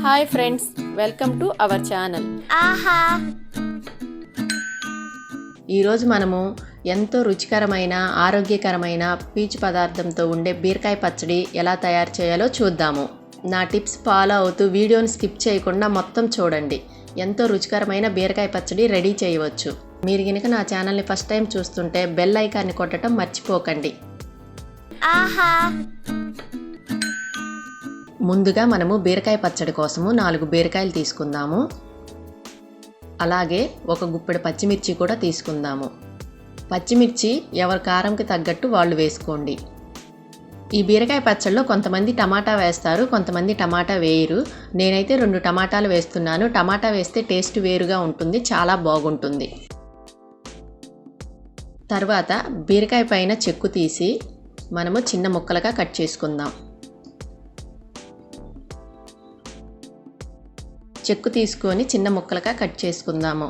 Hi friends, welcome to our channel. Aaha. ఈ రోజు మనము ఎంతో రుచికరమైన ఆరోగ్యకరమైన పీచు పదార్థంతో ఉండే బీరకాయ పచ్చడి ఎలా తయారు చేయాలో చూద్దాము. నా టిప్స్ ఫాలో అవుతూ వీడియోని స్కిప్ చేయకుండా మొత్తం చూడండి. ఎంతో రుచికరమైన బీరకాయ పచ్చడి రెడీ చేయవచ్చు. మీరు గనుక నా ఛానల్ని ఫస్ట్ టైం చూస్తుంటే బెల్ ఐకాన్ని కొట్టడం మర్చిపోకండి. ఆహా. ముందుగా మనము బీరకాయ పచ్చడి కోసము 4 బీరకాయలు తీసుకుందాము. అలాగే ఒక గుప్పెడు పచ్చిమిర్చి కూడా తీసుకుందాము. పచ్చిమిర్చి ఎవరి కారంకి తగ్గట్టు వాళ్ళు వేసుకోండి. ఈ బీరకాయ పచ్చడిలో కొంతమంది టమాటా వేస్తారు, కొంతమంది టమాటా వేయరు. నేనైతే 2 టమాటాలు వేస్తున్నాను. టమాటా వేస్తే టేస్ట్ వేరుగా ఉంటుంది, చాలా బాగుంటుంది. తర్వాత బీరకాయ పైన చెక్కు తీసి మనము చిన్న ముక్కలుగా కట్ చేసుకుందాం. చెక్కు తీసుకొని చిన్న ముక్కలుగా కట్ చేసుకుందాము.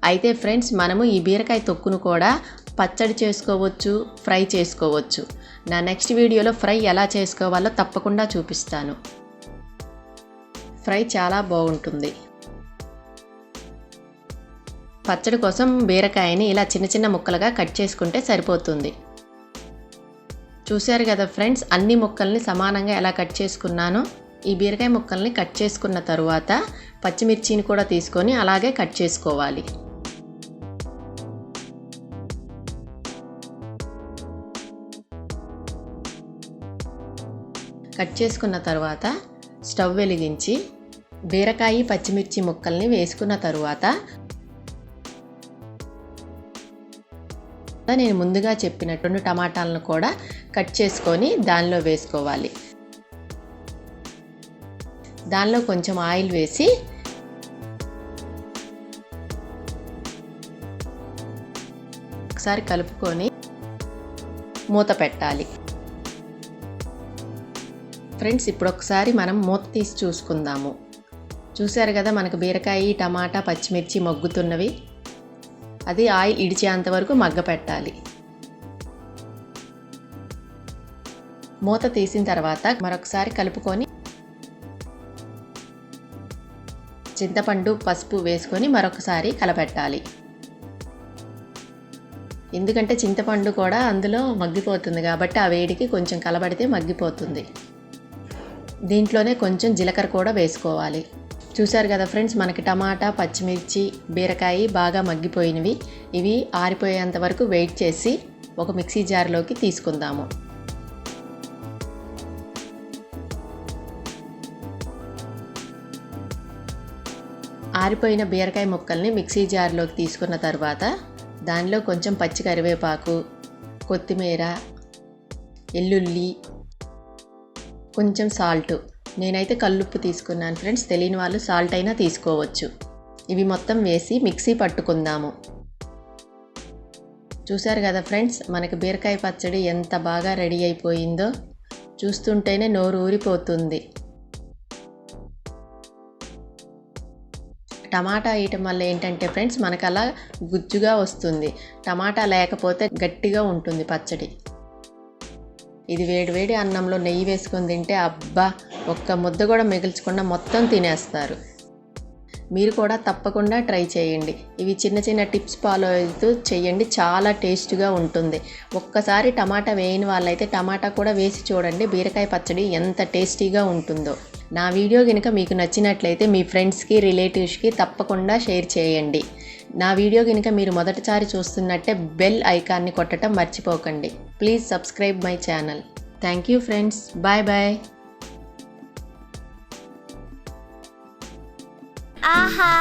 అయితే ఫ్రెండ్స్, మనము ఈ బీరకాయ తొక్కును కూడా పచ్చడి చేసుకోవచ్చు, ఫ్రై చేసుకోవచ్చు. నా నెక్స్ట్ వీడియోలో ఫ్రై ఎలా చేసుకోవాలో తప్పకుండా చూపిస్తాను. ఫ్రై చాలా బాగుంటుంది. పచ్చడి కోసం బీరకాయని ఇలా చిన్న చిన్న ముక్కలుగా కట్ చేసుకుంటే సరిపోతుంది. చూశారు కదా ఫ్రెండ్స్, అన్ని ముక్కల్ని సమానంగా ఎలా కట్ చేసుకున్నానో. ఈ బీరకాయ ముక్కల్ని కట్ చేసుకున్న తరువాత పచ్చిమిర్చిని కూడా తీసుకొని అలాగే కట్ చేసుకోవాలి. కట్ చేసుకున్న తర్వాత స్టవ్ వెలిగించి బీరకాయ పచ్చిమిర్చి ముక్కల్ని వేసుకున్న తరువాత నేను ముందుగా చెప్పినట్టు టమాటాలను కూడా కట్ చేసుకొని దానిలో వేసుకోవాలి. దానిలో కొంచెం ఆయిల్ వేసి ఒకసారి కలుపుకొని మూత పెట్టాలి. ఫ్రెండ్స్, ఇప్పుడు ఒకసారి మనం మూత తీసి చూసుకుందాము. చూశారు కదా, మనకు బీరకాయ టమాటా పచ్చిమిర్చి మగ్గుతున్నవి. అది ఆయిల్ ఇడిచేంత వరకు మగ్గ పెట్టాలి. మూత తీసిన తర్వాత మరొకసారి కలుపుకొని చింతపండు పసుపు వేసుకొని మరొకసారి కలపెట్టాలి. ఎందుకంటే చింతపండు కూడా అందులో మగ్గిపోతుంది కాబట్టి ఆ వేడికి కొంచెం కలబడితే మగ్గిపోతుంది. దీంట్లోనే కొంచెం జీలకర్ర కూడా వేసుకోవాలి. చూశారు కదా ఫ్రెండ్స్, మనకి టమాటా పచ్చిమిర్చి బీరకాయ బాగా మగ్గిపోయినవి. ఇవి ఆరిపోయేంత వరకు వెయిట్ చేసి ఒక మిక్సీ జార్లోకి తీసుకుందాము. ఆరిపోయిన బీరకాయ ముక్కల్ని మిక్సీ జార్లోకి తీసుకున్న తర్వాత దానిలో కొంచెం పచ్చి కరివేపాకు, కొత్తిమీర, ఎల్లుల్లి, కొంచెం సాల్ట్. నేనైతే కల్లుప్పు తీసుకున్నాను ఫ్రెండ్స్, తెలియని వాళ్ళు సాల్ట్ అయినా తీసుకోవచ్చు. ఇవి మొత్తం వేసి మిక్సీ పట్టుకుందాము. చూశారు కదా ఫ్రెండ్స్, మనకి బీరకాయ పచ్చడి ఎంత బాగా రెడీ అయిపోయిందో. చూస్తుంటేనే నోరు ఊరిపోతుంది. టమాటా వేయటం వల్ల ఏంటంటే ఫ్రెండ్స్, మనకు అలా గుజ్జుగా వస్తుంది. టమాటా లేకపోతే గట్టిగా ఉంటుంది పచ్చడి. ఇది వేడివేడి అన్నంలో నెయ్యి వేసుకొని తింటే అబ్బా, ఒక్క ముద్ద కూడా మిగిల్చకుండా మొత్తం తినేస్తారు. మీరు కూడా తప్పకుండా ట్రై చేయండి. ఇవి చిన్న చిన్న టిప్స్ ఫాలో అవుతూ చేయండి, చాలా టేస్ట్గా ఉంటుంది. ఒక్కసారి టమాటా వేయని వాళ్ళైతే టమాటా కూడా వేసి చూడండి, బీరకాయ పచ్చడి ఎంత టేస్టీగా ఉంటుందో. నా వీడియో కనుక మీకు నచ్చినట్లయితే మీ ఫ్రెండ్స్కి రిలేటివ్స్కి తప్పకుండా షేర్ చేయండి. నా వీడియో కనుక మీరు మొదటిసారి చూస్తున్నట్టే బెల్ ఐకాన్ని కొట్టడం మర్చిపోకండి. Please subscribe my channel. Thank you friends. Bye bye. ఆహా.